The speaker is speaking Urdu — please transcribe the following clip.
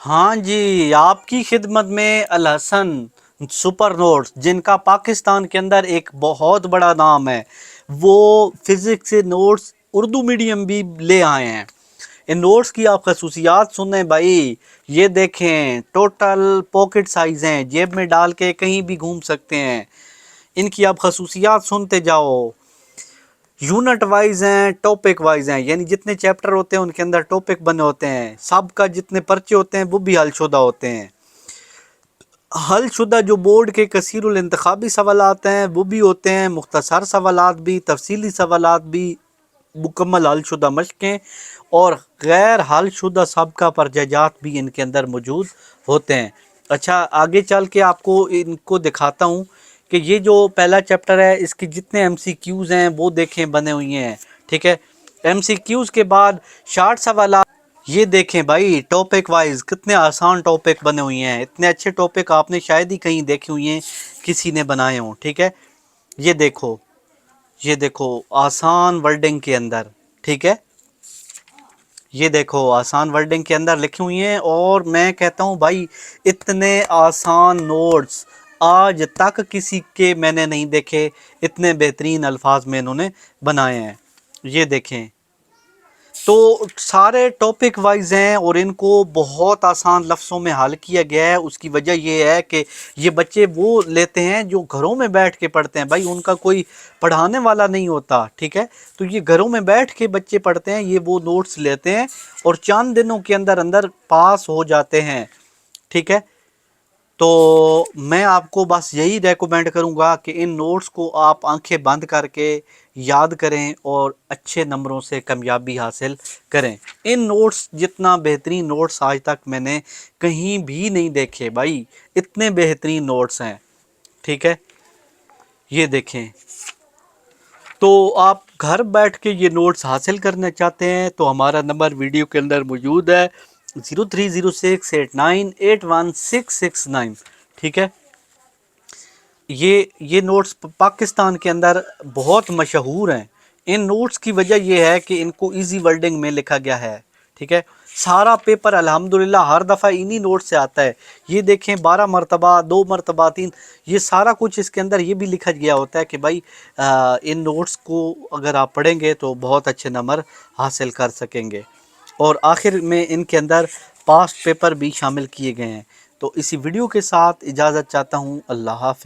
ہاں جی، آپ کی خدمت میں الحسن سپر نوٹس، جن کا پاکستان کے اندر ایک بہت بڑا نام ہے۔ وہ فزکس سے نوٹس اردو میڈیم بھی لے آئے ہیں۔ ان نوٹس کی آپ خصوصیات سنیں بھائی، یہ دیکھیں ٹوٹل پاکٹ سائز ہیں، جیب میں ڈال کے کہیں بھی گھوم سکتے ہیں۔ ان کی آپ خصوصیات سنتے جاؤ۔ یونٹ وائز ہیں، ٹاپک وائز ہیں، یعنی جتنے چیپٹر ہوتے ہیں ان کے اندر ٹاپک بنے ہوتے ہیں۔ سب کا جتنے پرچے ہوتے ہیں وہ بھی حل شدہ ہوتے ہیں۔ حل شدہ جو بورڈ کے کثیر الانتخابی سوالات ہیں وہ بھی ہوتے ہیں، مختصر سوالات بھی، تفصیلی سوالات بھی، مکمل حل شدہ مشقیں اور غیر حل شدہ سابقہ پرجات بھی ان کے اندر موجود ہوتے ہیں۔ اچھا، آگے چل کے آپ کو ان کو دکھاتا ہوں کہ یہ جو پہلا چیپٹر ہے اس کے جتنے ایم سی کیوز ہیں وہ دیکھیں بنے ہوئی ہیں، ٹھیک ہے۔ ایم سی کیوز کے بعد شارٹ سوالات، یہ دیکھیں بھائی ٹاپک وائز کتنے آسان ٹاپک بنے ہوئی ہیں۔ اتنے اچھے ٹاپک آپ نے شاید ہی کہیں دیکھے ہوئے ہیں، کسی نے بنائے ہوں، ٹھیک ہے۔ یہ دیکھو آسان ورڈنگ کے اندر، ٹھیک ہے۔ یہ دیکھو آسان ورڈنگ کے اندر لکھی ہوئی ہیں، اور میں کہتا ہوں بھائی اتنے آسان نوٹس آج تک کسی کے میں نے نہیں دیکھے، اتنے بہترین الفاظ میں انہوں نے بنائے ہیں۔ یہ دیکھیں تو سارے ٹاپک وائز ہیں اور ان کو بہت آسان لفظوں میں حل کیا گیا ہے۔ اس کی وجہ یہ ہے کہ یہ بچے وہ لیتے ہیں جو گھروں میں بیٹھ کے پڑھتے ہیں، بھائی ان کا کوئی پڑھانے والا نہیں ہوتا، ٹھیک ہے۔ تو یہ گھروں میں بیٹھ کے بچے پڑھتے ہیں، یہ وہ نوٹس لیتے ہیں اور چند دنوں کے اندر اندر پاس ہو جاتے ہیں، ٹھیک ہے۔ تو میں آپ کو بس یہی ریکمینڈ کروں گا کہ ان نوٹس کو آپ آنکھیں بند کر کے یاد کریں اور اچھے نمبروں سے کامیابی حاصل کریں۔ ان نوٹس جتنا بہترین نوٹس آج تک میں نے کہیں بھی نہیں دیکھے بھائی، اتنے بہترین نوٹس ہیں، ٹھیک ہے۔ یہ دیکھیں، تو آپ گھر بیٹھ کے یہ نوٹس حاصل کرنا چاہتے ہیں تو ہمارا نمبر ویڈیو کے اندر موجود ہے، 030689816669، ٹھیک ہے۔ یہ نوٹس پاکستان کے اندر بہت مشہور ہیں۔ ان نوٹس کی وجہ یہ ہے کہ ان کو ایزی ورڈنگ میں لکھا گیا ہے، ٹھیک ہے۔ سارا پیپر الحمدللہ ہر دفعہ انہی نوٹ سے آتا ہے۔ یہ دیکھیں 12 مرتبہ، 2 مرتبہ، 3، یہ سارا کچھ اس کے اندر یہ بھی لکھا گیا ہوتا ہے کہ بھائی ان نوٹس کو اگر آپ پڑھیں گے تو بہت اچھے نمبر حاصل کر سکیں گے۔ اور آخر میں ان کے اندر پاسٹ پیپر بھی شامل کیے گئے ہیں۔ تو اسی ویڈیو کے ساتھ اجازت چاہتا ہوں، اللہ حافظ۔